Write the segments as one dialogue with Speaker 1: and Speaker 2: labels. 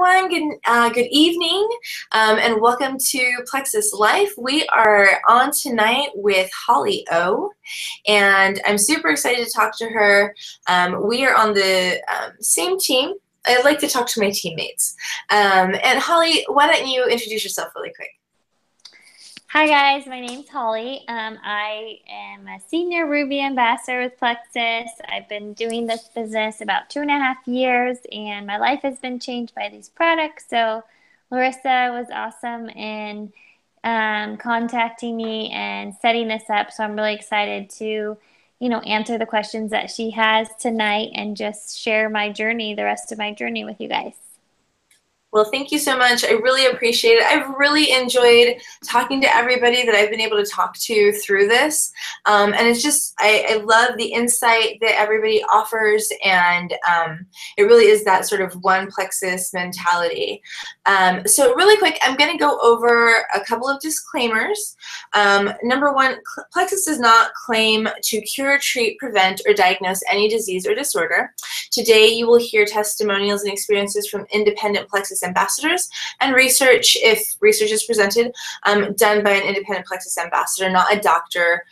Speaker 1: everyone. Good evening, and welcome to Plexus Life. We are on tonight with Hollie O, and I'm super excited to talk to her. We are on the same team. I like to talk to my teammates. And Hollie, why don't you introduce yourself really quick?
Speaker 2: Hi guys, my name's Hollie. I am a senior Ruby ambassador with Plexus. I've been doing this business about 2.5 years, and my life has been changed by these products. So Larissa was awesome in contacting me and setting this up. So I'm really excited to, answer the questions that she has tonight and just share my journey, the rest of my journey with you guys.
Speaker 1: Well, thank you so much. I really appreciate it. I've really enjoyed talking to everybody that I've been able to talk to through this. And it's just, I love the insight that everybody offers, and it really is that sort of one plexus mentality. So really quick, I'm going to go over a couple of disclaimers. Number one, Plexus does not claim to cure, treat, prevent, or diagnose any disease or disorder. Today, you will hear testimonials and experiences from independent Plexus ambassadors and research, if research is presented, done by an independent Plexus ambassador, not a doctor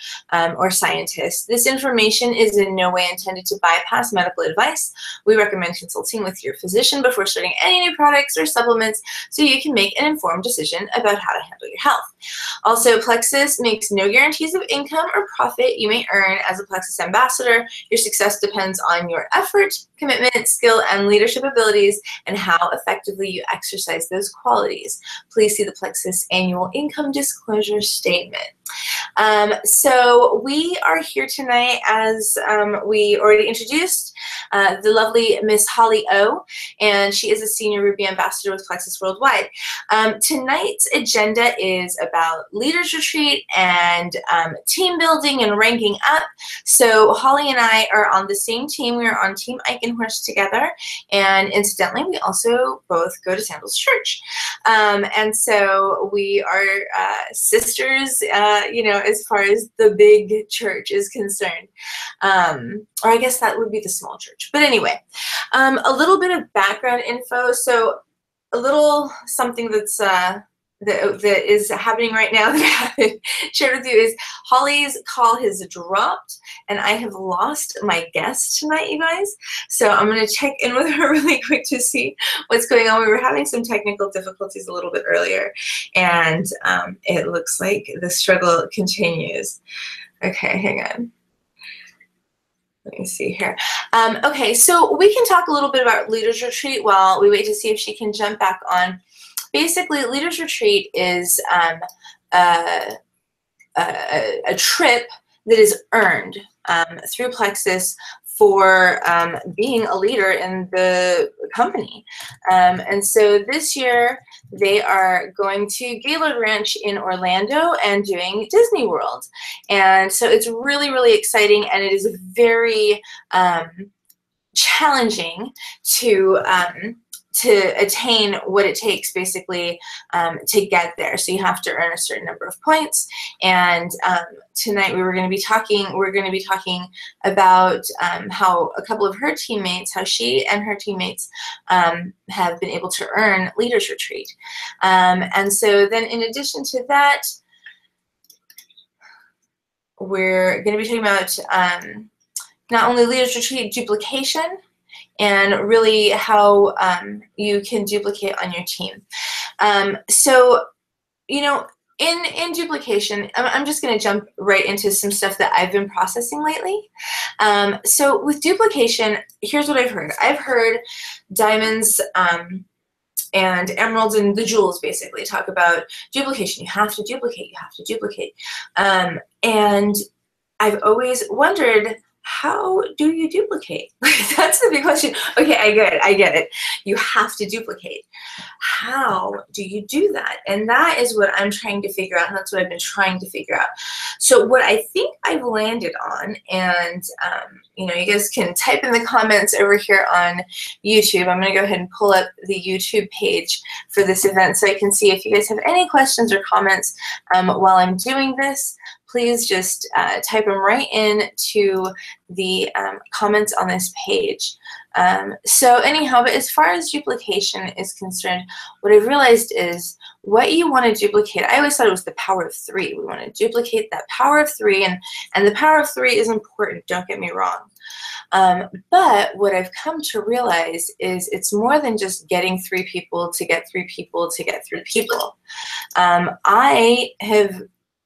Speaker 1: or scientist. This information is in no way intended to bypass medical advice. We recommend consulting with your physician before starting any new products or supplements so you can make an informed decision about how to handle your health. Also, Plexus makes no guarantees of income or profit you may earn as a Plexus ambassador. Your success depends on your effort, commitment, skill, and leadership abilities, and how effectively you exercise those qualities. Please see the Plexus annual income disclosure statement. So we are here tonight, as we already introduced, the lovely Miss Hollie O, and she is a senior Ruby ambassador with Plexus Worldwide. Tonight's agenda is about leaders retreat and team building and ranking up. So Hollie and I are on the same team. We are on Team Eichenhorst together, and incidentally, we also both go to Sandals Church. And so we are sisters, as far as the big church is concerned. Or I guess that would be the small church. But anyway, a little bit of background info. So a little something that's that is happening right now that I haven't shared with you is Hollie's call has dropped, and I have lost my guest tonight, you guys. So I'm going to check in with her really quick to see what's going on. We were having some technical difficulties a little bit earlier, and it looks like the struggle continues. Okay, hang on. Let me see here. Okay, so we can talk a little bit about Leaders Retreat while we wait to see if she can jump back on. Basically, Leaders Retreat is a trip that is earned through Plexus for being a leader in the company. And so this year, they are going to Gaylord Ranch in Orlando and doing Disney World. And so it's really, really exciting, and it is very challenging to attain what it takes, basically, to get there. So you have to earn a certain number of points. And tonight we're going to be talking about how a couple of her teammates, how she and her teammates have been able to earn Leaders Retreat. And so then in addition to that, we're going to be talking about not only Leaders Retreat, duplication, and really how you can duplicate on your team. So, in duplication, I'm just going to jump right into some stuff that I've been processing lately. So with duplication, here's what I've heard. I've heard diamonds and emeralds and the jewels basically talk about duplication. You have to duplicate. You have to duplicate. And I've always wondered, how do you duplicate? That's the big question. Okay, I get it. You have to duplicate. How do you do that? And that is what I'm trying to figure out, and that's what I've been trying to figure out. So what I think I've landed on, and you guys can type in the comments over here on YouTube. I'm going to go ahead and pull up the YouTube page for this event so I can see if you guys have any questions or comments while I'm doing this. please just type them right into the comments on this page. So anyhow, but as far as duplication is concerned, what I've realized is what you want to duplicate, I always thought it was the power of 3. We want to duplicate that power of 3, and the power of 3 is important, don't get me wrong. But what I've come to realize is it's more than just getting 3 people to get 3 people to get 3 people. I have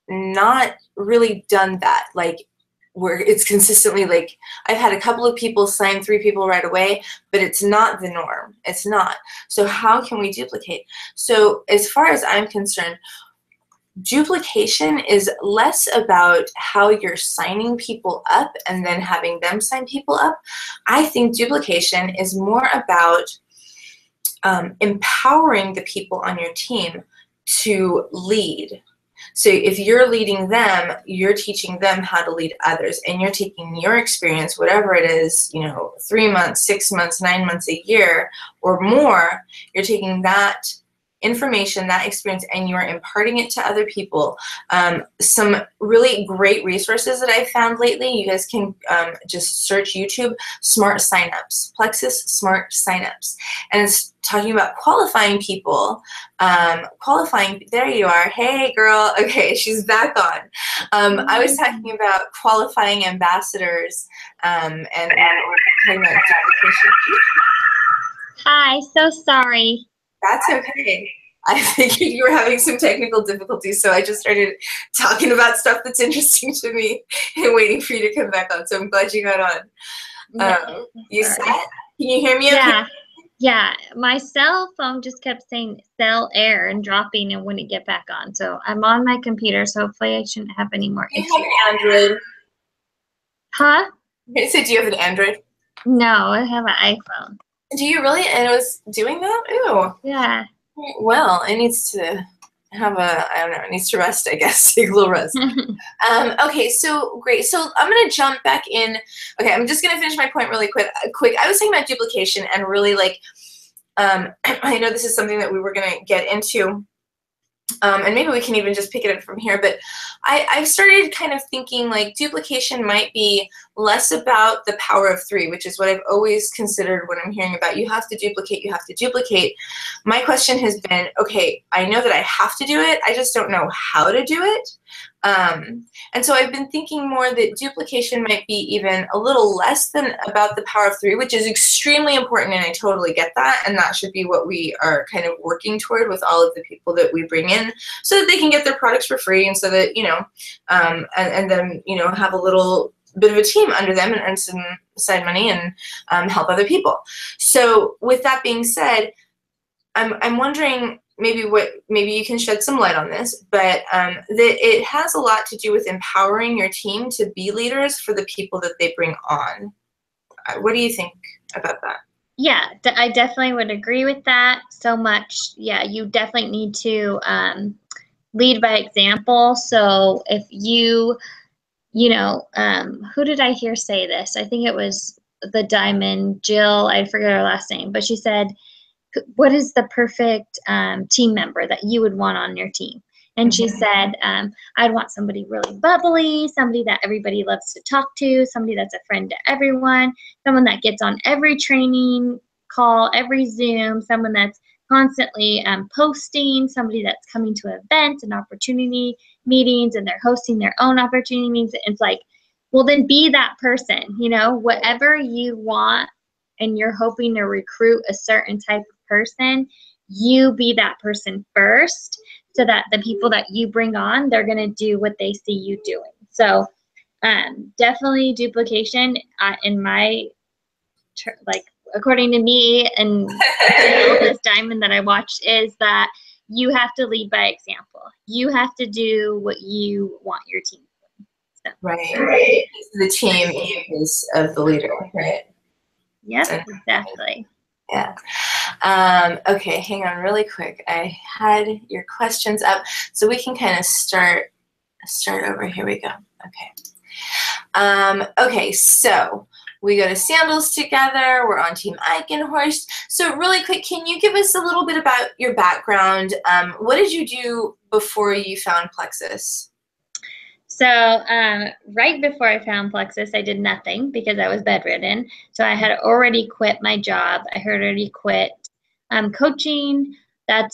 Speaker 1: not really done that, like where it's consistently like I've had a couple of people sign 3 people right away, but it's not the norm. It's not. So how can we duplicate? So as far as I'm concerned, duplication is less about how you're signing people up and then having them sign people up. I think duplication is more about empowering the people on your team to lead. So if you're leading them, you're teaching them how to lead others, and you're taking your experience, whatever it is, 3 months, 6 months, 9 months, a year or more, you're taking that information, that experience, and you're imparting it to other people. Some really great resources that I've found lately, you guys can just search YouTube, Smart Signups, Plexus Smart Signups. And it's talking about qualifying people. There you are. Hey, girl. Okay, she's back on. I was talking about qualifying ambassadors and talking about duplication.
Speaker 2: Hi, so sorry.
Speaker 1: That's okay. I figured you were having some technical difficulties, so I just started talking about stuff that's interesting to me and waiting for you to come back on. So I'm glad you got on. You set? Can you hear me okay?
Speaker 2: Yeah. My cell phone just kept saying cell error and dropping and wouldn't get back on. So I'm on my computer, so hopefully I shouldn't have any more issues.
Speaker 1: Do you have an Android?
Speaker 2: Huh?
Speaker 1: I said, do you have an Android?
Speaker 2: No, I have an iPhone.
Speaker 1: Do you really? And it was doing that? Ooh.
Speaker 2: Yeah.
Speaker 1: Well, it needs to have I don't know, it needs to rest, I guess. Take a little rest. Okay, so great. So I'm going to jump back in. Okay, I'm just going to finish my point really quick. I was talking about duplication and really like, I know this is something that we were going to get into. And maybe we can even just pick it up from here, but I've started kind of thinking like duplication might be less about the power of 3, which is what I've always considered when I'm hearing about you have to duplicate, you have to duplicate. My question has been, okay, I know that I have to do it, I just don't know how to do it. And so I've been thinking more that duplication might be even a little less than about the power of 3, which is extremely important, and I totally get that, and that should be what we are kind of working toward with all of the people that we bring in so that they can get their products for free, and so that, and then, have a little bit of a team under them and earn some side money and help other people. So with that being said, I'm wondering maybe you can shed some light on this, but that it has a lot to do with empowering your team to be leaders for the people that they bring on. What do you think about that?
Speaker 2: Yeah, I definitely would agree with that so much. Yeah, you definitely need to lead by example. So if you, who did I hear say this? I think it was the Diamond, Jill, I forget her last name, but she said, what is the perfect team member that you would want on your team? And she said, I'd want somebody really bubbly, somebody that everybody loves to talk to, somebody that's a friend to everyone, someone that gets on every training call, every Zoom, someone that's constantly posting, somebody that's coming to events and opportunity meetings, and they're hosting their own opportunity meetings. It's like, well, then be that person, whatever you want, and you're hoping to recruit a certain type of person, you be that person first, so that the people that you bring on, they're going to do what they see you doing. So definitely duplication in my, according to me and this Diamond that I watched, is that you have to lead by example. You have to do what you want your team to do. So.
Speaker 1: Right. The team is of the leader, right?
Speaker 2: Yep, exactly.
Speaker 1: Yeah. Okay, hang on really quick. I had your questions up, so we can kind of start over. Here we go. Okay. Okay, so we go to sandals together. We're on Team Eichenhorst. So really quick, can you give us a little bit about your background? What did you do before you found Plexus?
Speaker 2: So right before I found plexus, I did nothing because I was bedridden. So I had already quit my job. I had already quit coaching. I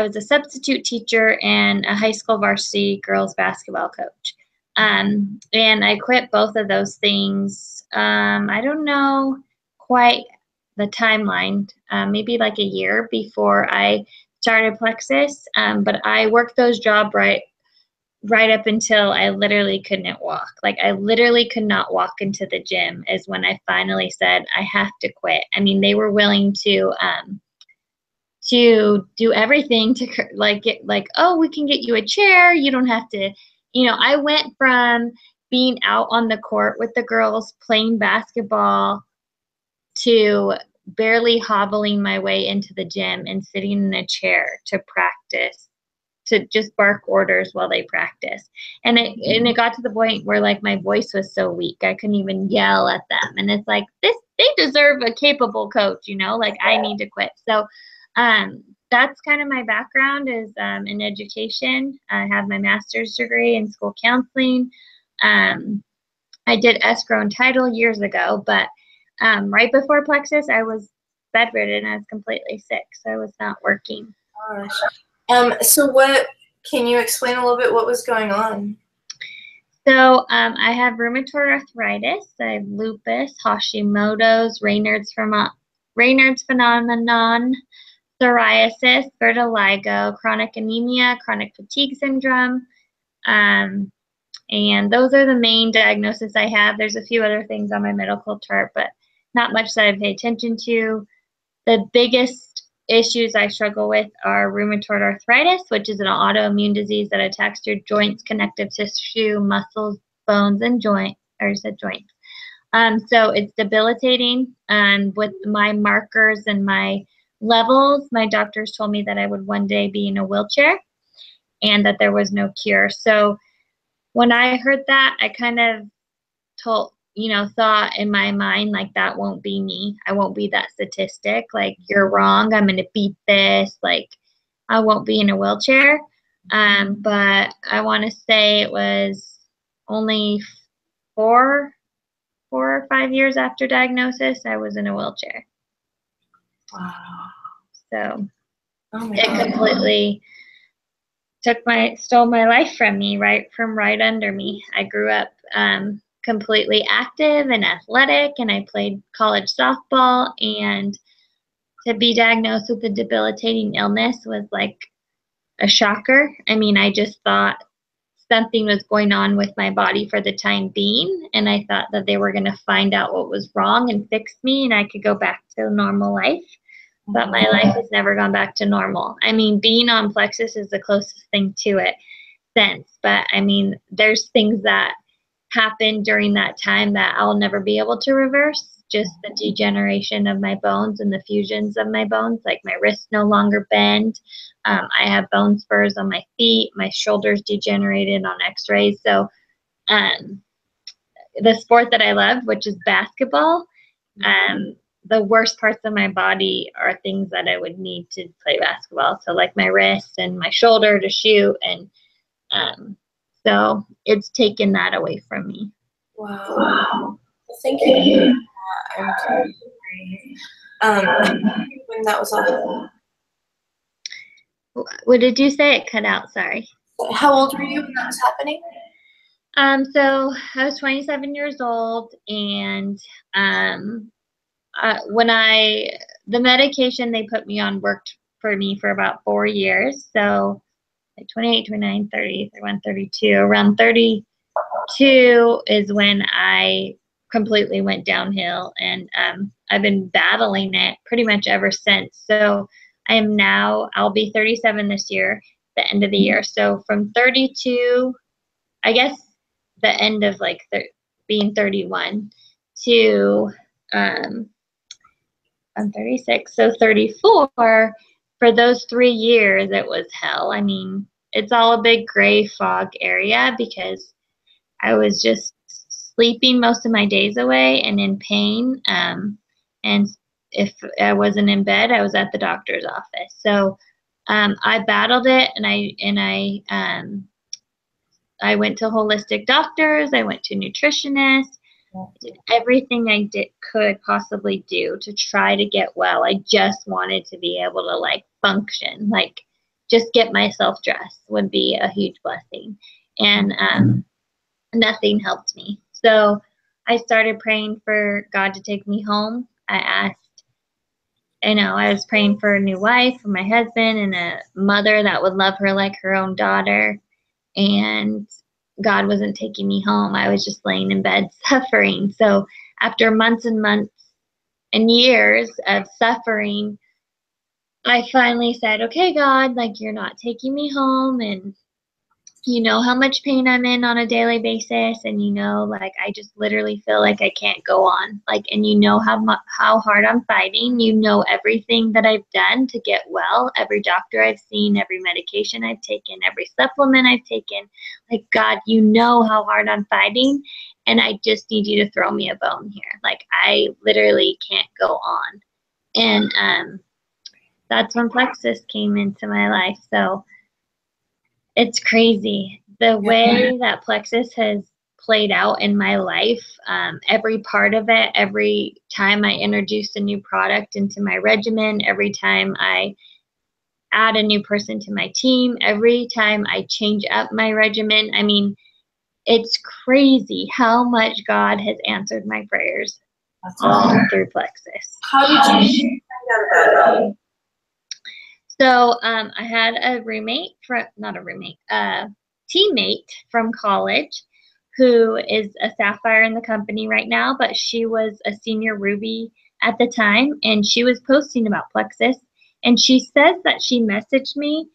Speaker 2: was a substitute teacher and a high school varsity girls basketball coach. And I quit both of those things. I don't know quite the timeline, maybe like a year before I started plexus. But I worked those jobs right up until I literally couldn't walk. Like I literally could not walk into the gym is when I finally said I have to quit. I mean, they were willing to do everything to get like, oh, we can get you a chair. You don't have to, I went from being out on the court with the girls playing basketball to barely hobbling my way into the gym and sitting in a chair to practice, to just bark orders while they practice. And it got to the point where like my voice was so weak I couldn't even yell at them. And it's like they deserve a capable coach, like I need to quit. So that's kind of my background is in education. I have my master's degree in school counseling. I did escrow and title years ago, but right before plexus I was bedridden. I was completely sick, so I was not working.
Speaker 1: Gosh. So can you explain a little bit what was going on?
Speaker 2: So I have rheumatoid arthritis, I have lupus, Hashimoto's, Raynaud's phenomenon, psoriasis, vitiligo, chronic anemia, chronic fatigue syndrome, and those are the main diagnoses I have. There's a few other things on my medical chart, but not much that I pay attention to. The biggest issues I struggle with are rheumatoid arthritis, which is an autoimmune disease that attacks your joints, connective tissue, muscles, bones, and joints. So it's debilitating. And with my markers and my levels, my doctors told me that I would one day be in a wheelchair and that there was no cure. So when I heard that, I kind of thought in my mind, like, that won't be me. I won't be that statistic. Like, you're wrong. I'm going to beat this. Like, I won't be in a wheelchair. But I want to say it was only 4 or 5 years after diagnosis, I was in a wheelchair.
Speaker 1: Wow.
Speaker 2: So it completely stole my life from me, right under me. I grew up completely active and athletic, and I played college softball, and to be diagnosed with a debilitating illness was like a shocker. I mean, I just thought something was going on with my body for the time being, and I thought that they were going to find out what was wrong and fix me and I could go back to normal life. But my life has never gone back to normal. I mean, being on plexus is the closest thing to it since, but I mean, there's things that happened during that time that I'll never be able to reverse. Just the degeneration of my bones and the fusions of my bones, like my wrists no longer bend. I have bone spurs on my feet. My shoulders degenerated on x-rays. So the sport that I love, which is basketball, the worst parts of my body are things that I would need to play basketball. So like my wrist and my shoulder to shoot. And so it's taken that away from me.
Speaker 1: Wow. Well, thank you. I'm totally when that was all.
Speaker 2: What did you say? It cut out, sorry.
Speaker 1: How old were you when that was happening?
Speaker 2: So I was 27 years old, and the medication they put me on worked for me for about 4 years. So like 28, 29, 30, 31, 32. Around 32 is when I completely went downhill, and I've been battling it pretty much ever since. So I'll be 37 this year, the end of the year. So from 32, I guess the end of like being 31 to I'm 36, so 34. For those 3 years, it was hell. I mean, it's all a big gray fog area because I was just sleeping most of my days away and in pain. And if I wasn't in bed, I was at the doctor's office. So I battled it, and I I went to holistic doctors. I went to nutritionists. Did everything I could possibly do to try to get well. I just wanted to be able to like function, like just get myself dressed would be a huge blessing. And nothing helped me. So I started praying for God to take me home. I asked, I was praying for a new wife, for my husband, and a mother that would love her like her own daughter. And God wasn't taking me home. I was just laying in bed suffering. So after months and months and years of suffering, I finally said, okay, God, like you're not taking me home, and you know how much pain I'm in on a daily basis, and like I just literally feel like I can't go on, like, and how hard I'm fighting. Everything that I've done to get well, every doctor I've seen, every medication I've taken, every supplement I've taken. Like, God, how hard I'm fighting, and I just need you to throw me a bone here. Like, I literally can't go on. And that's when plexus came into my life. So it's crazy the way that plexus has played out in my life. Every part of it, every time I introduce a new product into my regimen, every time I add a new person to my team, every time I change up my regimen. I mean, it's crazy how much God has answered my prayers all through plexus.
Speaker 1: How did you find out about it?
Speaker 2: So I had a teammate from college who is a sapphire in the company right now, but she was a senior Ruby at the time, and she was posting about plexus, and she says that she messaged me,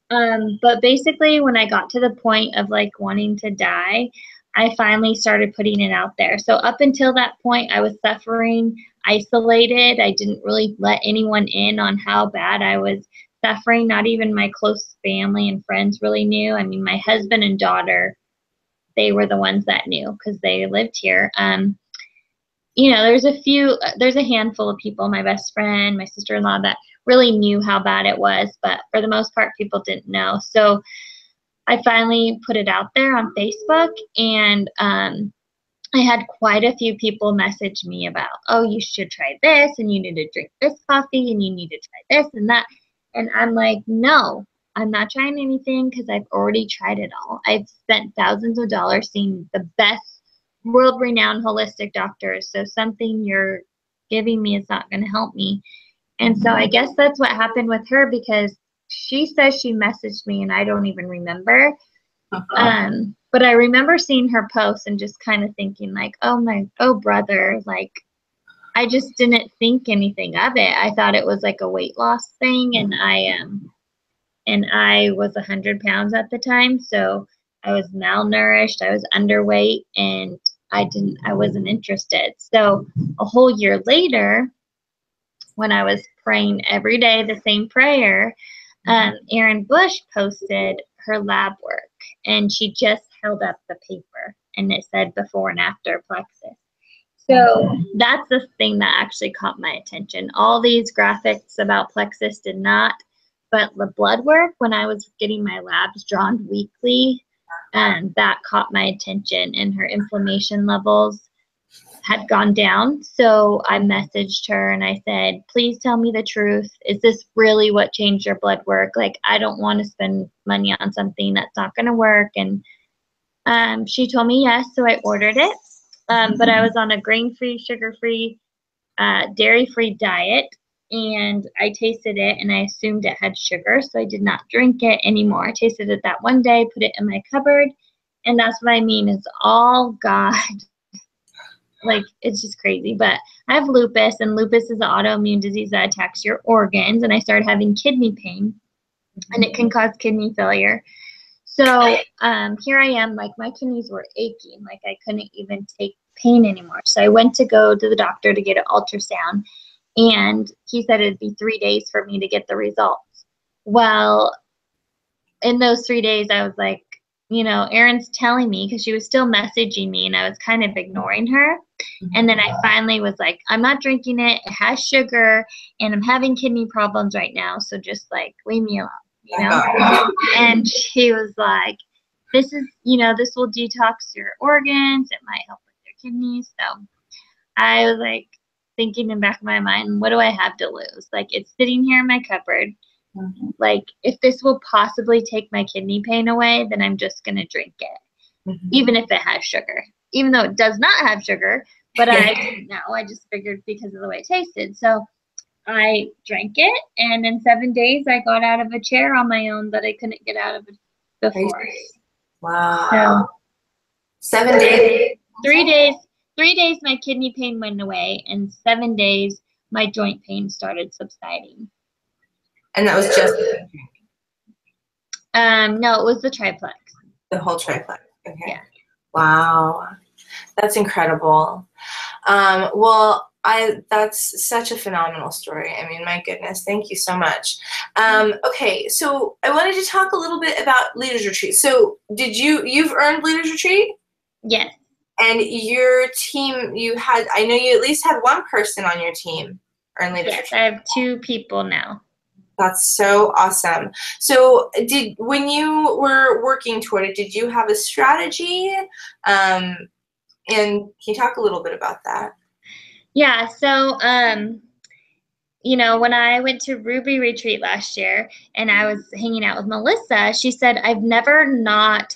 Speaker 2: but basically when I got to the point of like wanting to die, I finally started putting it out there. So up until that point, I was suffering, isolated. I didn't really let anyone in on how bad I was suffering. Not even my close family and friends really knew. I mean, my husband and daughter, they were the ones that knew because they lived here. There's a handful of people, my best friend, my sister-in-law, that really knew how bad it was, but for the most part, people didn't know. So I finally put it out there on Facebook, and I had quite a few people message me about, oh, you should try this, and you need to drink this coffee, and you need to try this and that. And I'm like, no, I'm not trying anything because I've already tried it all. I've spent thousands of dollars seeing the best world-renowned holistic doctors. So something you're giving me is not going to help me. And so I guess that's what happened with her, because she says she messaged me and I don't even remember. But I remember seeing her post and just kind of thinking like, oh brother, like, I just didn't think anything of it. I thought it was like a weight loss thing, and I was 100 pounds at the time, so I was malnourished, I was underweight, and I wasn't interested. So a whole year later, when I was praying every day the same prayer, Erin Bush posted her lab work, and she just held up the paper, and it said before and after plexus. So that's the thing that actually caught my attention. All these graphics about plexus did not, but the blood work, when I was getting my labs drawn weekly, that caught my attention, and her inflammation levels had gone down. So I messaged her and I said, please tell me the truth. Is this really what changed your blood work? Like, I don't want to spend money on something that's not going to work. And she told me yes, so I ordered it. But I was on a grain-free, sugar-free, dairy-free diet, and I tasted it, and I assumed it had sugar, so I did not drink it anymore. I tasted it that one day, put it in my cupboard, and that's what I mean. It's all God. Like, it's just crazy. But I have lupus, and lupus is an autoimmune disease that attacks your organs, and I started having kidney pain, and it can cause kidney failure. So here I am, like, my kidneys were aching, like I couldn't even take pain anymore. So I went to go to the doctor to get an ultrasound, and he said it'd be 3 days for me to get the results. Well, in those 3 days, I was like, Erin's telling me, because she was still messaging me, and I was kind of ignoring her. And then I finally was like, I'm not drinking it. It has sugar, and I'm having kidney problems right now. So just like, leave me alone. And she was like, this is, you know, this will detox your organs. It might help with your kidneys. So I was like thinking in the back of my mind, what do I have to lose? Like, it's sitting here in my cupboard.
Speaker 1: Mm-hmm.
Speaker 2: Like, if this will possibly take my kidney pain away, then I'm just going to drink it, even if it has sugar, even though it does not have sugar. But I didn't know. I just figured because of the way it tasted. So I drank it, and in 7 days, I got out of a chair on my own that I couldn't get out of before.
Speaker 1: Wow. So, 7
Speaker 2: days.
Speaker 1: days.
Speaker 2: 3 days. 3 days, my kidney pain went away, and 7 days, my joint pain started subsiding.
Speaker 1: And that was just
Speaker 2: no, it was the triplex.
Speaker 1: the whole triplex. Okay.
Speaker 2: Yeah.
Speaker 1: Wow. That's incredible. Well, that's such a phenomenal story. I mean, my goodness, thank you so much. Okay, so I wanted to talk a little bit about Leaders Retreat. So you've earned Leaders Retreat?
Speaker 2: Yes.
Speaker 1: And your team, I know you at least had one person on your team earn Leaders Retreat.
Speaker 2: Yes, I have 2 people now.
Speaker 1: That's so awesome. So when you were working toward it, did you have a strategy? And can you talk a little bit about that?
Speaker 2: Yeah, so you know, when I went to Ruby Retreat last year and I was hanging out with Melissa, she said, I've never not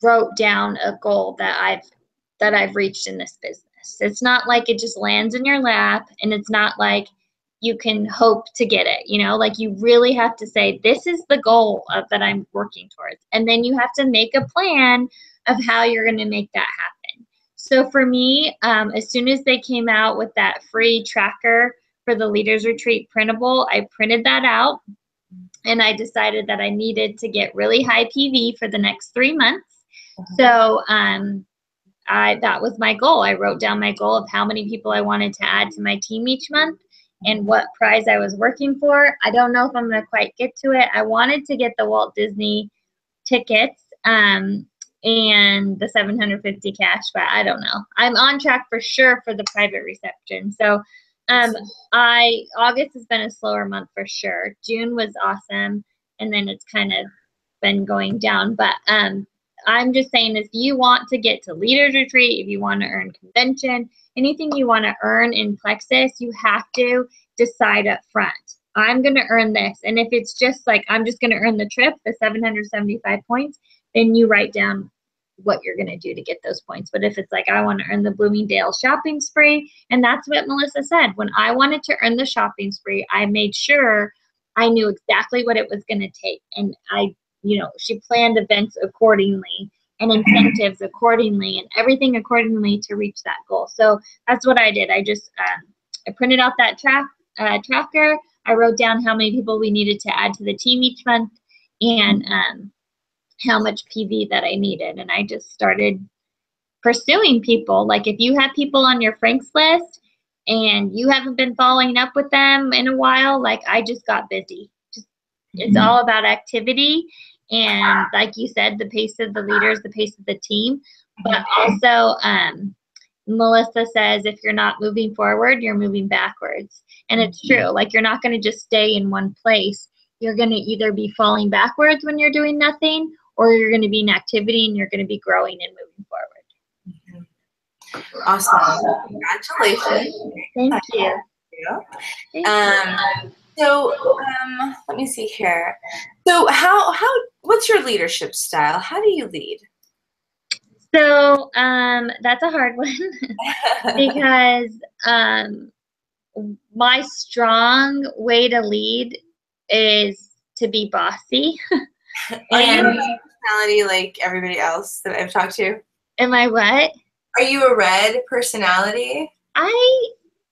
Speaker 2: wrote down a goal that I've reached in this business. It's not like it just lands in your lap, and it's not like you can hope to get it, you know, like you really have to say, this is the goal that I'm working towards. And then you have to make a plan of how you're going to make that happen. So for me, as soon as they came out with that free tracker for the Leaders Retreat printable, I printed that out, and I decided that I needed to get really high PV for the next 3 months. So that was my goal. I wrote down my goal of how many people I wanted to add to my team each month and what prize I was working for. I don't know if I'm going to quite get to it. I wanted to get the Walt Disney tickets and the 750 cash, but I don't know. I'm on track for sure for the private reception. So August has been a slower month for sure. June was awesome, and then it's kind of been going down. But I'm just saying, if you want to get to Leaders Retreat, if you want to earn convention, anything you want to earn in Plexus, you have to decide up front. I'm going to earn this. And if it's just like, I'm just going to earn the trip, the 775 points, then you write down what you're going to do to get those points. But if it's like, I want to earn the Bloomingdale shopping spree, and that's what Melissa said. When I wanted to earn the shopping spree, I made sure I knew exactly what it was going to take. And she planned events accordingly and incentives accordingly and everything accordingly to reach that goal. So that's what I did. I just I printed out that tracker. I wrote down how many people we needed to add to the team each month and how much PV that I needed. And I just started pursuing people. Like, if you have people on your Franks list and you haven't been following up with them in a while, like, I just got busy. It's all about activity. And like you said, the pace of the leaders, the pace of the team. But also, Melissa says, if you're not moving forward, you're moving backwards. And it's true. Like, you're not going to just stay in one place. You're going to either be falling backwards when you're doing nothing, or you're going to be in activity and you're going to be growing and moving forward.
Speaker 1: Awesome. Congratulations.
Speaker 2: Thank you.
Speaker 1: So let me see here. So what's your leadership style? How do you lead?
Speaker 2: So that's a hard one because my strong way to lead is to be bossy.
Speaker 1: Are you a red personality like everybody else that I've talked to?
Speaker 2: Am I what?
Speaker 1: Are you a red personality?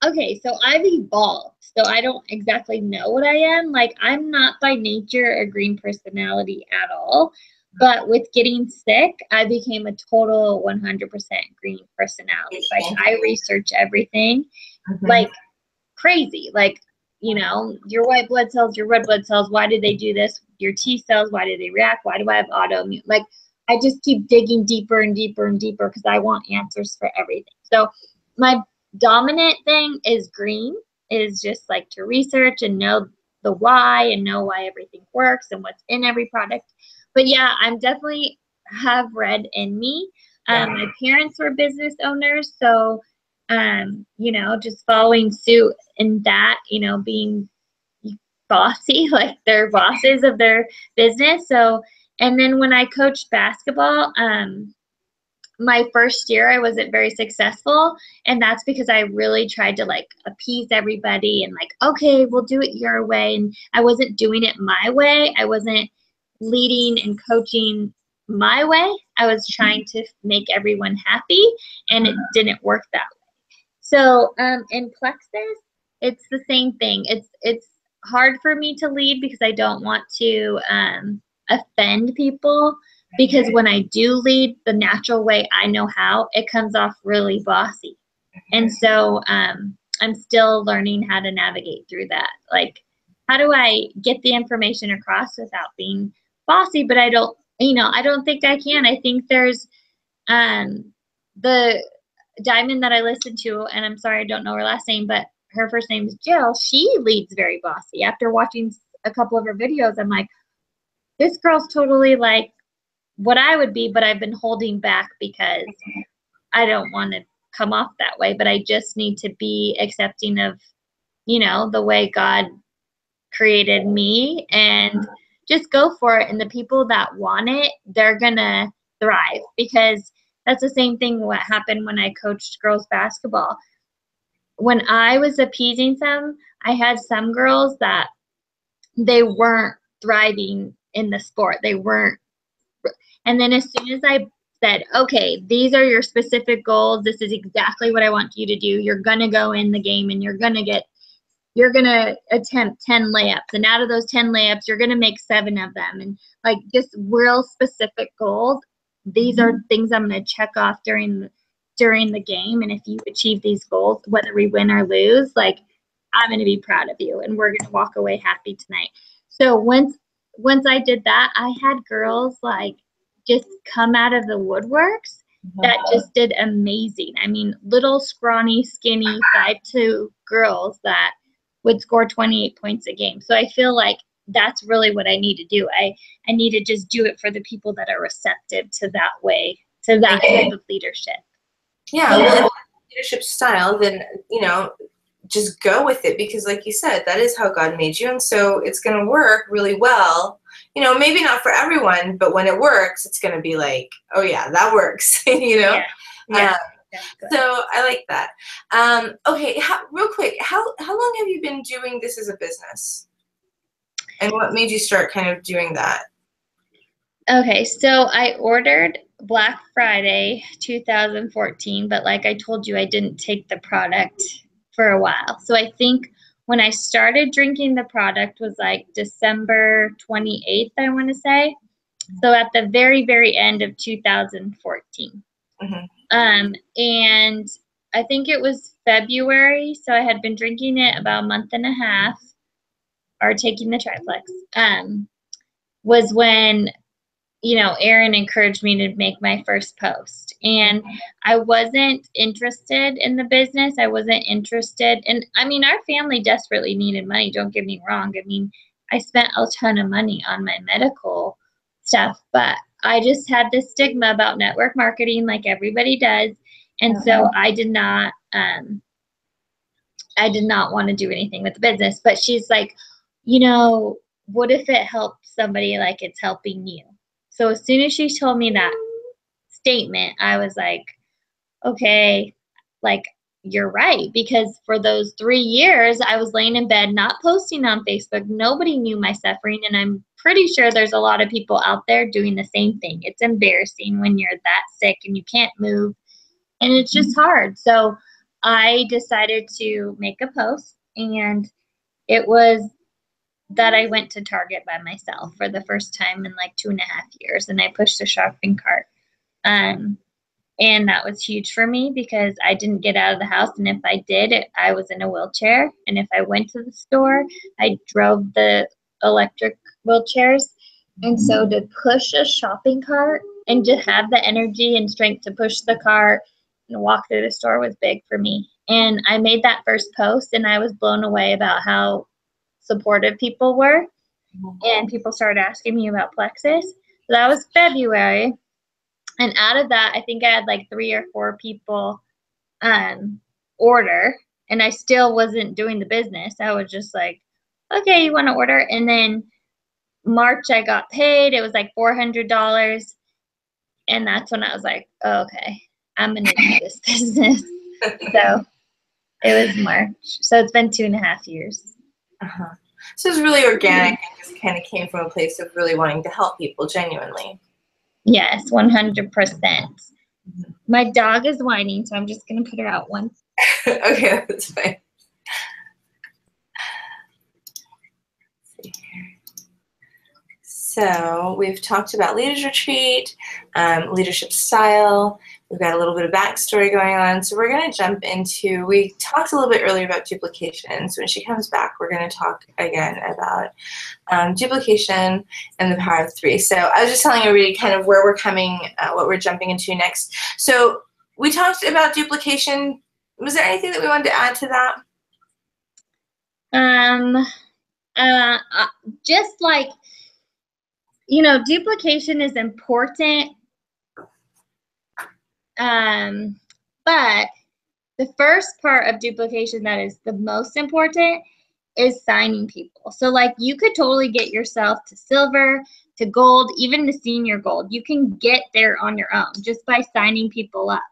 Speaker 2: Okay, so I've evolved. So I don't exactly know what I am. Like, I'm not by nature a green personality at all. But with getting sick, I became a total 100% green personality. Like, I research everything like crazy. Like, your white blood cells, your red blood cells, why did they do this? Your T cells, why do they react? Why do I have autoimmune? Like, I just keep digging deeper and deeper and deeper because I want answers for everything. So my dominant thing is green, is just like to research and know the why and know why everything works and what's in every product. But yeah, I'm definitely have read in me. My parents were business owners, so you know, just following suit in that, you know, being bossy, like they're bosses of their business. So, and then when I coached basketball, my first year I wasn't very successful, and that's because I really tried to like appease everybody and like, okay, we'll do it your way, and I wasn't doing it my way. I wasn't leading and coaching my way. I was trying to make everyone happy, and it didn't work that way. So in plexus, it's the same thing. It's hard for me to lead because I don't want to offend people, because when I do lead the natural way I know how, it comes off really bossy. And so I'm still learning how to navigate through that. Like, how do I get the information across without being bossy? But I don't, you know, I don't think I can. I think there's the Diamond that I listened to, and I'm sorry I don't know her last name, but her first name is Jill. She leads very bossy. After watching a couple of her videos, I'm like, this girl's totally like what I would be, but I've been holding back because I don't want to come off that way. But I just need to be accepting of, you know, the way God created me and just go for it. And the people that want it, they're going to thrive, because that's the same thing what happened when I coached girls basketball. When I was appeasing some, I had some girls that they weren't thriving in the sport. They weren't. And then as soon as I said, okay, these are your specific goals, this is exactly what I want you to do, you're going to go in the game and you're going to attempt 10 layups. And out of those 10 layups, you're going to make 7 of them. And like just real specific goals. These are things I'm going to check off during the game. And if you achieve these goals, whether we win or lose, like I'm going to be proud of you and we're going to walk away happy tonight. So once I did that, I had girls like just come out of the woodworks that just did amazing. I mean, little scrawny, skinny 5'2" girls that would score 28 points a game. So I feel like that's really what I need to do. I need to just do it for the people that are receptive to that way, to that type of leadership.
Speaker 1: Yeah, well, if that's leadership style, then, you know, just go with it, because like you said, that is how God made you, and so it's going to work really well. You know, maybe not for everyone, but when it works, it's going to be like, oh yeah, that works. You know.
Speaker 2: Yeah.
Speaker 1: So I like that. Okay, real quick, how long have you been doing this as a business, and what made you start kind of doing that?
Speaker 2: Okay, so I ordered Black Friday 2014, but like I told you, I didn't take the product for a while. So I think when I started drinking the product was like December 28th, I want to say. So at the very, very end of 2014. And I think it was February, so I had been drinking it about a month and a half, or taking the triplex, was when, you know, Aaron encouraged me to make my first post. And I wasn't interested in the business. I wasn't interested in, I mean, our family desperately needed money, don't get me wrong. I mean, I spent a ton of money on my medical stuff, but I just had this stigma about network marketing like everybody does. And so I did not want to do anything with the business. But she's like, you know, what if it helps somebody like it's helping you? So as soon as she told me that statement, I was like, okay, like you're right. Because for those 3 years, I was laying in bed, not posting on Facebook. Nobody knew my suffering. And I'm pretty sure there's a lot of people out there doing the same thing. It's embarrassing when you're that sick and you can't move. And it's just hard. So I decided to make a post, and it was that I went to Target by myself for the first time in like 2.5 years, and I pushed a shopping cart. And that was huge for me because I didn't get out of the house. And if I did, I was in a wheelchair. And if I went to the store, I drove the electric wheelchairs. And so to push a shopping cart and to have the energy and strength to push the cart and walk through the store was big for me. And I made that first post, and I was blown away about how supportive people were. And people started asking me about plexus. So that was February. And out of that, I think I had like 3 or 4 people order, and I still wasn't doing the business. I was just like, okay, you want to order? And then March I got paid. It was like $400. And that's when I was like, oh, okay, I'm going to do this business. So it was March. So it's been 2.5 years.
Speaker 1: Uh-huh. So it's really organic and just kind of came from a place of really wanting to help people genuinely.
Speaker 2: Yes, 100%. My dog is whining, so I'm just going to put her out once.
Speaker 1: Okay, that's fine. So we've talked about Leaders Retreat, leadership style. We've got a little bit of backstory going on. So we're going to jump into, we talked a little bit earlier about duplication. So when she comes back, we're going to talk again about duplication and the power of 3. So I was just telling everybody kind of where we're coming, what we're jumping into next. So we talked about duplication. Was there anything that we wanted to add to that?
Speaker 2: Just like, you know, duplication is important. But the first part of duplication that is the most important is signing people. So like you could totally get yourself to silver, to gold, even to senior gold. You can get there on your own just by signing people up.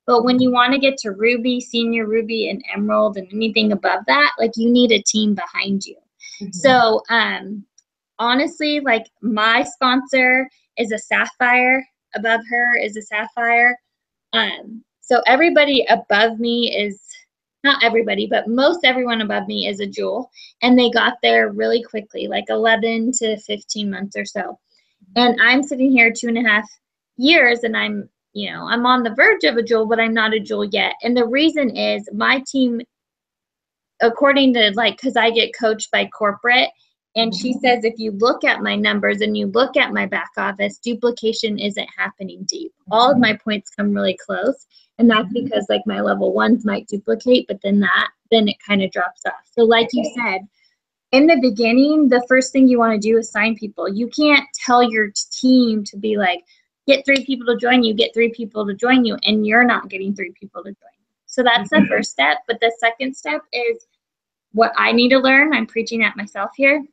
Speaker 2: But when you want to get to ruby, senior ruby, and emerald, and anything above that, like you need a team behind you. Mm-hmm. So honestly, like my sponsor is a sapphire. Above her is a sapphire. So everybody above me is, not everybody, but most everyone above me is a jewel. And they got there really quickly, like 11 to 15 months or so. And I'm sitting here 2.5 years, and I'm on the verge of a jewel, but I'm not a jewel yet. And the reason is my team, according to because I get coached by corporate, and she says, if you look at my numbers and you look at my back office, duplication isn't happening deep. All of my points come really close. And that's because like my level 1s might duplicate, but then it kind of drops off. So like you said, in the beginning, the first thing you want to do is sign people. You can't tell your team to be like, get 3 people to join you, get 3 people to join you, and you're not getting 3 people to join you. So that's the first step. But the second step is what I need to learn. I'm preaching at myself here,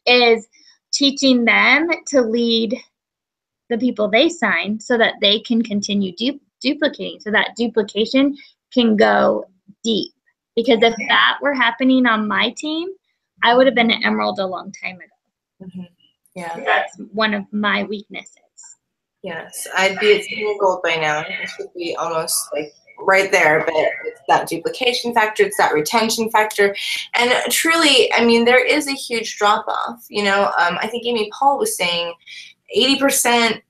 Speaker 2: is teaching them to lead the people they sign so that they can continue duplicating, so that duplication can go deep. Because if that were happening on my team, I would have been an emerald a long time ago. Mm-hmm. Yeah. That's one of my weaknesses.
Speaker 1: Yes, I'd be at senior gold by now. It should be almost like right there, but it's that duplication factor, it's that retention factor. And truly, I mean, there is a huge drop off. I think Amy Paul was saying 80%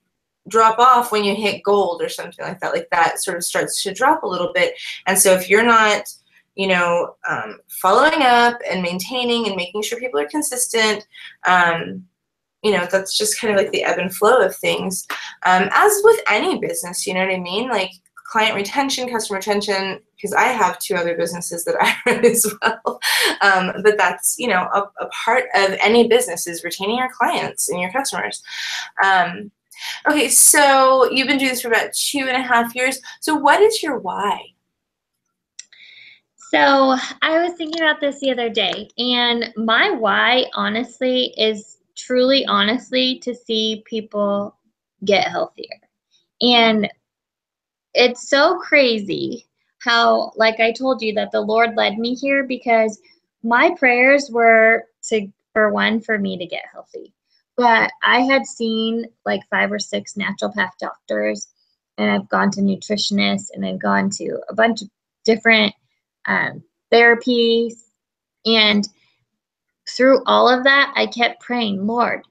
Speaker 1: drop off when you hit gold or something like that. Like that sort of starts to drop a little bit. And so if you're not, following up and maintaining and making sure people are consistent, that's just kind of like the ebb and flow of things. As with any business, you know what I mean? Like client retention, customer retention, because I have 2 other businesses that I run as well. But that's, a part of any business is retaining your clients and your customers. Okay, so you've been doing this for about 2.5 years. So what is your why?
Speaker 2: So I was thinking about this the other day, and my why, honestly, is truly honestly to see people get healthier. And it's so crazy how, like I told you, that the Lord led me here, because my prayers were for me to get healthy. But I had seen like 5 or 6 naturopath doctors, and I've gone to nutritionists, and I've gone to a bunch of different therapies. And through all of that, I kept praying, Lord,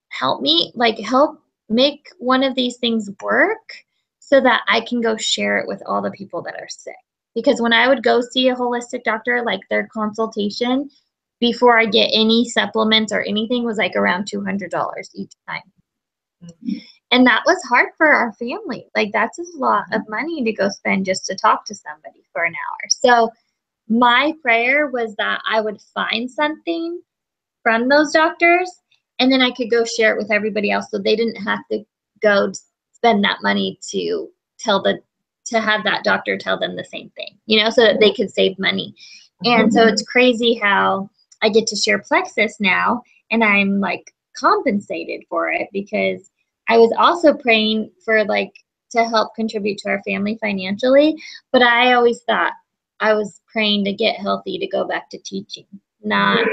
Speaker 2: help me, help make one of these things work so that I can go share it with all the people that are sick. Because when I would go see a holistic doctor, like their consultation before I get any supplements or anything was like around $200 each time. Mm-hmm. And that was hard for our family. Like that's a lot of money to go spend just to talk to somebody for an hour. So my prayer was that I would find something from those doctors, and then I could go share it with everybody else, so they didn't have to go spend that money to have that doctor tell them the same thing, you know, so that they could save money. And so it's crazy how I get to share plexus now, and I'm like compensated for it, because I was also praying for like to help contribute to our family financially, but I always thought I was praying to get healthy to go back to teaching, not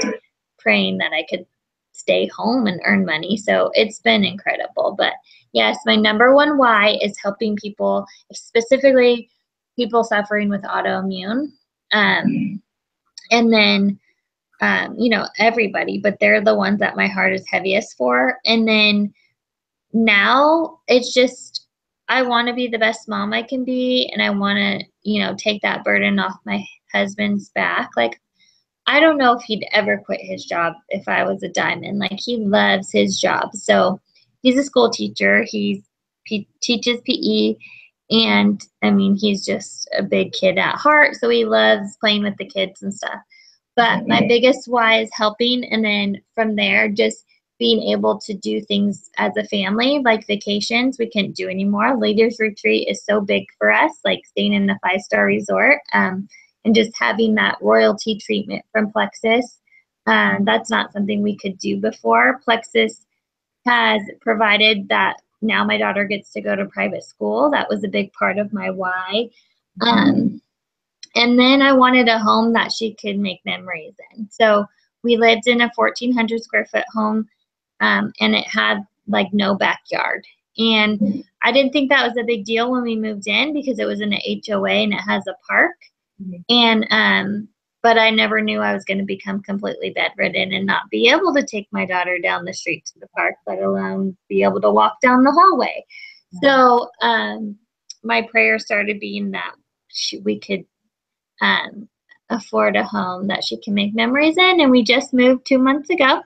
Speaker 2: praying that I could stay home and earn money. So it's been incredible. But yes, my number one why is helping people, specifically people suffering with autoimmune. And then, you know, everybody, but they're the ones that my heart is heaviest for. And then now it's just, I want to be the best mom I can be. And I want to, you know, take that burden off my husband's back. Like, I don't know if he'd ever quit his job if I was a diamond. Like, he loves his job. So he's a school teacher. He teaches PE. And I mean, he's just a big kid at heart. So he loves playing with the kids and stuff. But my biggest why is helping. And then from there, just being able to do things as a family, like vacations we can't do anymore. Leaders retreat is so big for us, like staying in a 5-star resort. And just having that royalty treatment from Plexus. That's not something we could do before. Plexus has provided that now my daughter gets to go to private school. That was a big part of my why. And then I wanted a home that she could make memories in. So we lived in a 1,400 square foot home, and it had like no backyard. And I didn't think that was a big deal when we moved in, because it was in an HOA and it has a park. And but I never knew I was going to become completely bedridden and not be able to take my daughter down the street to the park, let alone be able to walk down the hallway. So my prayer started being that we could afford a home that she can make memories in. And we just moved 2 months ago,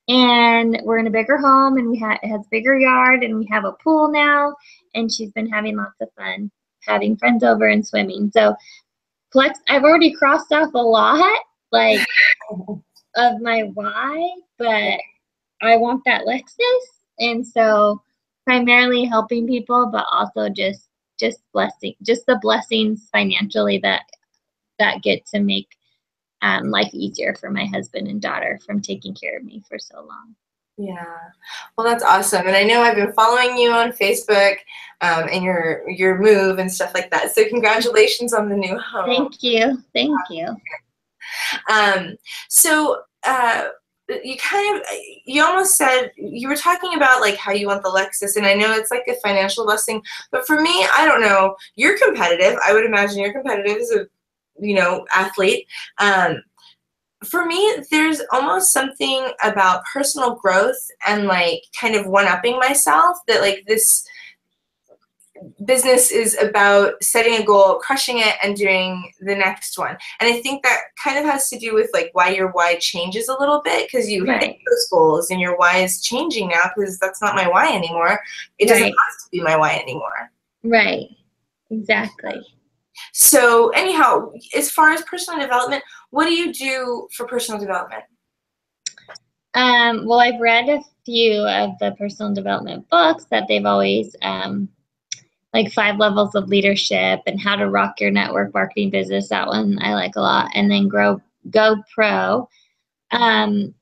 Speaker 2: and we're in a bigger home, and it has a bigger yard, and we have a pool now, and she's been having lots of fun having friends over and swimming. So I've already crossed off a lot, like, of my why, but I want that Lexus. And so primarily helping people, but also just the blessings financially that get to make life easier for my husband and daughter from taking care of me for so long.
Speaker 1: Yeah, well, that's awesome. And I know I've been following you on Facebook and your move and stuff like that. So congratulations on the new home.
Speaker 2: Thank you. Thank you.
Speaker 1: So you almost said, you were talking about like how you want the Lexus, and I know it's like a financial blessing, but for me, I don't know, you're competitive. I would imagine you're competitive as a, you know, athlete. For me, there's almost something about personal growth and like kind of one-upping myself, that like this business is about setting a goal, crushing it, and doing the next one. And I think that kind of has to do with like why your why changes a little bit, because you hit those goals and your why is changing now, because that's not my why anymore. It doesn't have to be my why anymore.
Speaker 2: Right. Exactly.
Speaker 1: So anyhow, as far as personal development, what do you do for personal development?
Speaker 2: Well, I've read a few of the personal development books that they've always, like 5 Levels of Leadership and How to Rock Your Network Marketing Business. That one I like a lot. And then Go Pro. And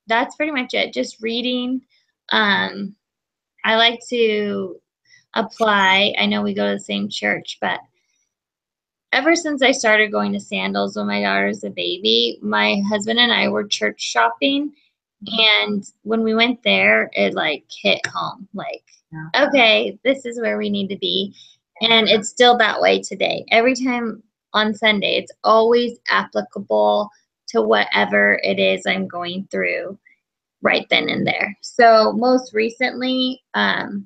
Speaker 2: that's pretty much it. Just reading. I like to apply. I know we go to the same church, but ever since I started going to Sandals when my daughter's a baby, my husband and I were church shopping. And when we went there, it like hit home. Like, okay, this is where we need to be. And it's still that way today. Every time on Sunday, it's always applicable to whatever it is I'm going through right then and there. So most recently, it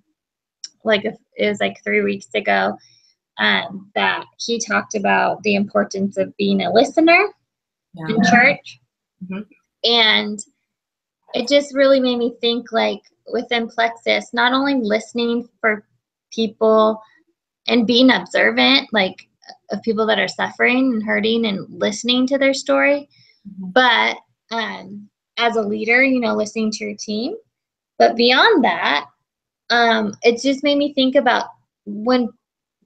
Speaker 2: was like 3 weeks ago, that he talked about the importance of being a listener in church. And it just really made me think, like, within Plexus, not only listening for people and being observant, like, of people that are suffering and hurting and listening to their story, but as a leader, you know, listening to your team. But beyond that, it just made me think about when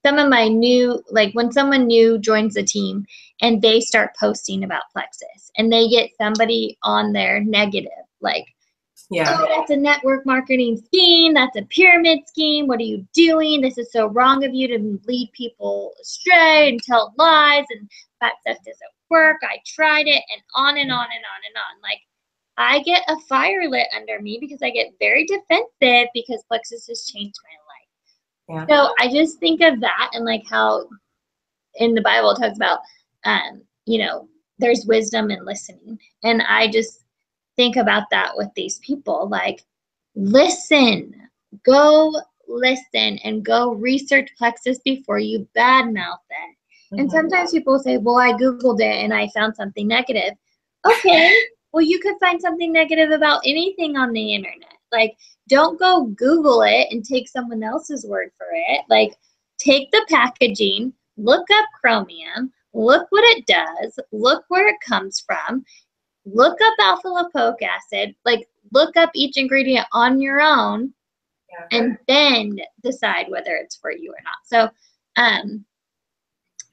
Speaker 2: some of my new, like when someone new joins the team and they start posting about plexus and they get somebody on their negative, like,
Speaker 1: Yeah.
Speaker 2: oh, that's a network marketing scheme. That's a pyramid scheme. What are you doing? This is so wrong of you to lead people astray and tell lies. And that stuff doesn't work. I tried it, and on and on and on and on. Like, I get a fire lit under me because I get very defensive because plexus has changed my life.
Speaker 1: Yeah.
Speaker 2: So I just think of that and like how in the Bible it talks about, you know, there's wisdom in listening. And I just think about that with these people. Like, listen, go listen and go research plexus before you badmouth it. And sometimes people say, well, I Googled it and I found something negative. Okay, well, you could find something negative about anything on the internet. Like, don't go Google it and take someone else's word for it. Like, take the packaging, look up chromium, look what it does, look where it comes from, look up alpha lipoic acid, like look up each ingredient on your own, and then decide whether it's for you or not. So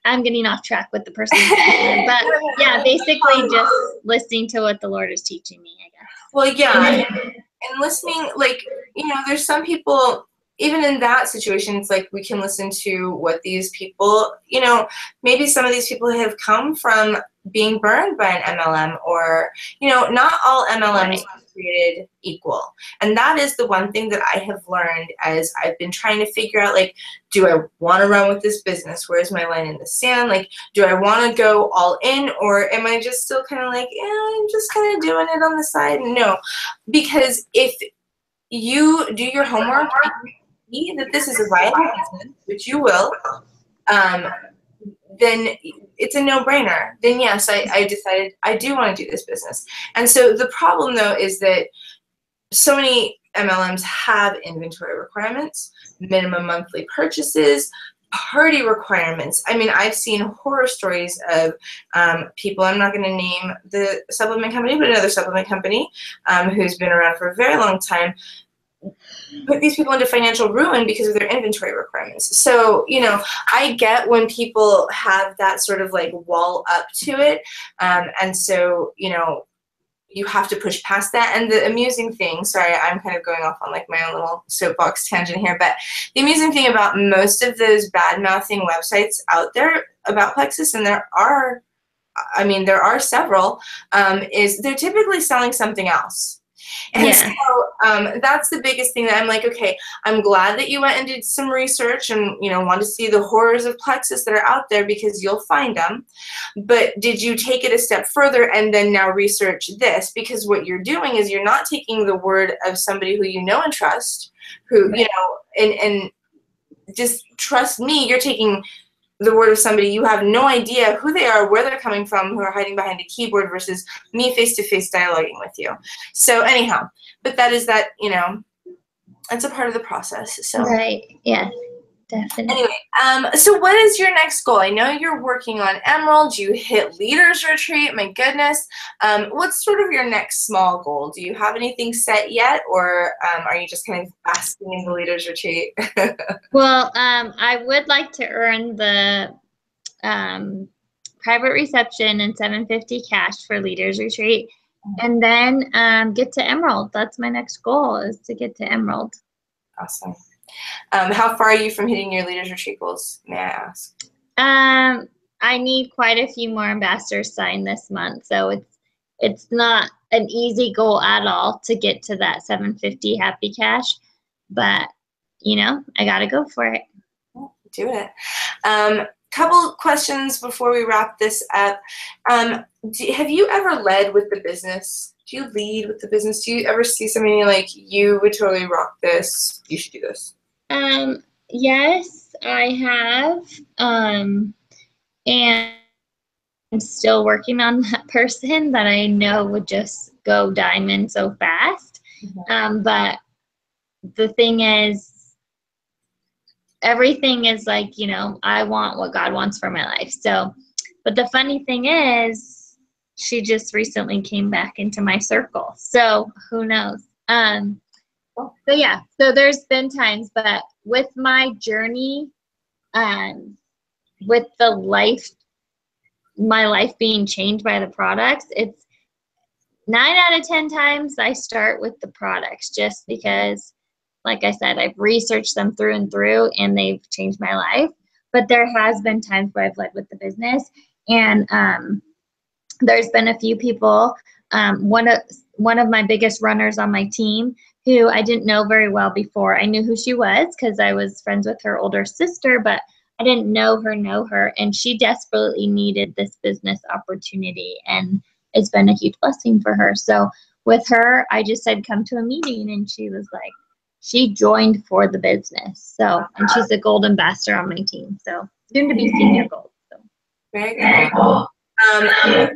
Speaker 2: I'm getting off track with the person, but yeah, basically just listening to what the Lord is teaching me, I guess.
Speaker 1: Well, yeah, and listening, like, you know, there's some people, even in that situation, it's like we can listen to what these people, you know, maybe some of these people have come from being burned by an MLM, or, you know, not all MLMs are created equal. And that is the one thing that I have learned as I've been trying to figure out, like, do I want to run with this business? Where's my line in the sand? Like, do I want to go all in, or am I just still kind of like, yeah, I'm just kind of doing it on the side? No, because if you do your homework and you see that this is a viable business, which you will, then it's a no-brainer. Then yes, I decided I do want to do this business. And so the problem, though, is that so many MLMs have inventory requirements, minimum monthly purchases, party requirements. I mean, I've seen horror stories of people, I'm not going to name the supplement company, but another supplement company who's been around for a very long time, put these people into financial ruin because of their inventory requirements. So, you know, I get when people have that sort of like wall up to it. And so, you know, you have to push past that. And the amusing thing, sorry, I'm kind of going off on like my own little soapbox tangent here, but the amusing thing about most of those bad-mouthing websites out there about plexus, and there are, I mean, there are several, is they're typically selling something else. And so that's the biggest thing that I'm like, okay, I'm glad that you went and did some research and, you know, want to see the horrors of plexus that are out there, because you'll find them. But did you take it a step further and then now research this? Because what you're doing is you're not taking the word of somebody who you know and trust, who, you know, and just trust me, you're taking the word of somebody you have no idea who they are, where they're coming from, who are hiding behind a keyboard, versus me face-to-face dialoguing with you. So anyhow, but that is that, you know, that's a part of the process. So
Speaker 2: right, yeah, definitely.
Speaker 1: Anyway, so what is your next goal? I know you're working on Emerald. You hit Leaders Retreat. My goodness. What's sort of your next small goal? Do you have anything set yet, or are you just kind of basking in the Leaders Retreat?
Speaker 2: Well, I would like to earn the private reception and $750 cash for Leaders Retreat, and then get to Emerald. That's my next goal, is to get to Emerald.
Speaker 1: Awesome. How far are you from hitting your Leaders Retreat goals, may I ask?
Speaker 2: I need quite a few more ambassadors signed this month, so it's not an easy goal at all to get to that $750 happy cash, but you know, I gotta go for it.
Speaker 1: Do it. Couple questions before we wrap this up. Have you ever led with the business? Do you lead with the business? Do you ever see somebody like, you would totally rock this, you should do this?
Speaker 2: Yes, I have. And I'm still working on that person that I know would just go diamond so fast. But the thing is, everything is like, you know, I want what God wants for my life. So, but the funny thing is, she just recently came back into my circle. So who knows?
Speaker 1: Cool.
Speaker 2: So yeah, so there's been times, but with my journey, with my life being changed by the products, it's 9 out of 10 times I start with the products just because, like I said, I've researched them through and through and they've changed my life. But there has been times where I've led with the business, and there's been a few people. One of my biggest runners on my team, who I didn't know very well before. I knew who she was because I was friends with her older sister, but I didn't know her, and she desperately needed this business opportunity, and it's been a huge blessing for her. So with her, I just said, come to a meeting, and she was like, she joined for the business. So, and she's a gold ambassador on my team. So soon to be senior gold. So.
Speaker 1: Very cool. The last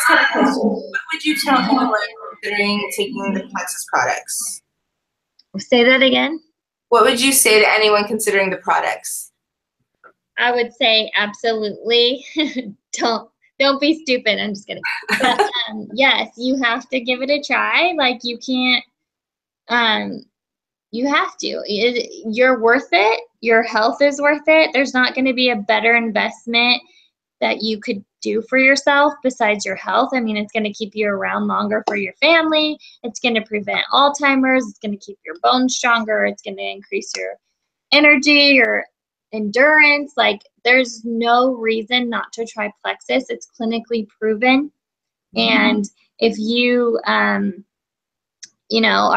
Speaker 1: couple questions. What would you tell anyone considering taking the plexus products?
Speaker 2: Say that again.
Speaker 1: What would you say to anyone considering the products?
Speaker 2: I would say absolutely don't be stupid. I'm just kidding. But yes, you have to give it a try. Like you can't. You have to. You're worth it. Your health is worth it. There's not going to be a better investment that you could do for yourself besides your health. I mean, it's going to keep you around longer for your family. It's going to prevent Alzheimer's. It's going to keep your bones stronger. It's going to increase your energy, your endurance. Like, there's no reason not to try plexus. It's clinically proven. And if you, our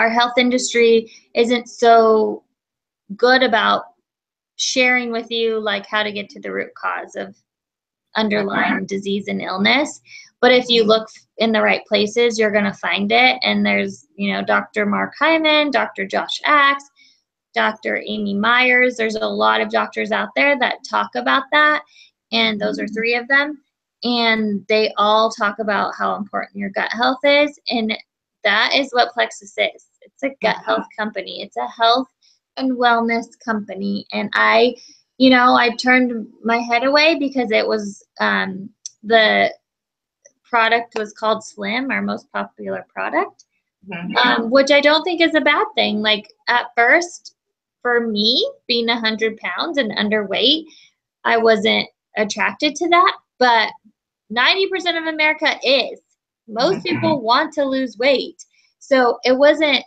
Speaker 2: health industry isn't so good about sharing with you like how to get to the root cause of underlying disease and illness. But if you look in the right places, you're going to find it. And there's, Dr. Mark Hyman, Dr. Josh Axe, Dr. Amy Myers. There's a lot of doctors out there that talk about that. And those are 3 of them. And they all talk about how important your gut health is. And that is what Plexus is. It's a gut health company. It's a health and wellness company. And I turned my head away because it was, the product was called Slim, our most popular product, which I don't think is a bad thing. Like at first, for me, being 100 pounds and underweight, I wasn't attracted to that. But 90% of America is. Most people want to lose weight. So it was a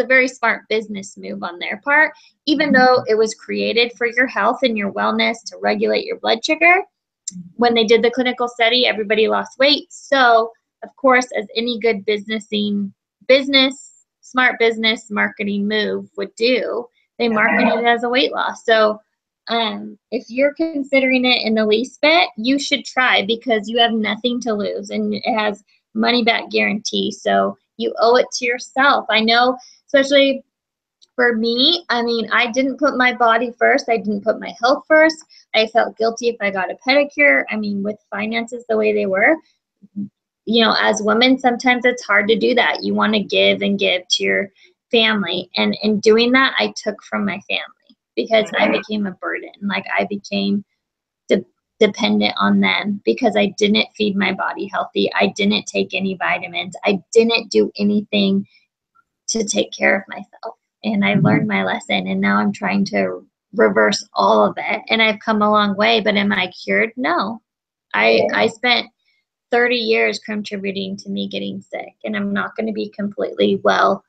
Speaker 2: very smart business move on their part, even though it was created for your health and your wellness to regulate your blood sugar. When they did the clinical study, everybody lost weight. So, of course, as any good smart business marketing move would do, they marketed it as a weight loss. So if you're considering it in the least bit, you should try because you have nothing to lose and it has money back guarantee. So you owe it to yourself. I know, especially for me, I mean, I didn't put my body first. I didn't put my health first. I felt guilty if I got a pedicure. I mean, with finances the way they were, as women, sometimes it's hard to do that. You want to give and give to your family. And in doing that, I took from my family because I became a burden. Like I became dependent on them because I didn't feed my body healthy. I didn't take any vitamins. I didn't do anything to take care of myself. And I learned my lesson, and now I'm trying to reverse all of it. And I've come a long way, but am I cured? No. I spent 30 years contributing to me getting sick, and I'm not going to be completely well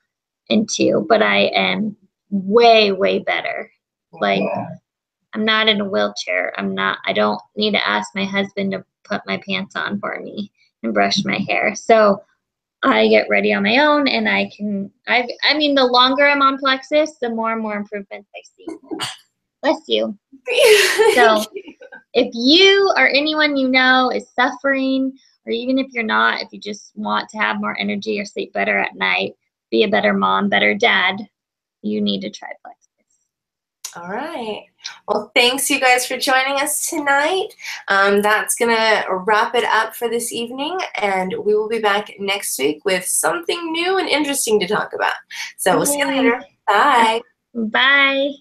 Speaker 2: into, but I am way, way better. Like, I'm not in a wheelchair. I don't need to ask my husband to put my pants on for me and brush my hair. So I get ready on my own, and I mean, the longer I'm on Plexus, the more and more improvements I see. Bless you. So if you or anyone you know is suffering, or even if you're not, if you just want to have more energy or sleep better at night, be a better mom, better dad, you need to try Plexus.
Speaker 1: All right. Well, thanks you guys for joining us tonight. That's going to wrap it up for this evening, and we will be back next week with something new and interesting to talk about. So we'll see you later. Bye.
Speaker 2: Bye.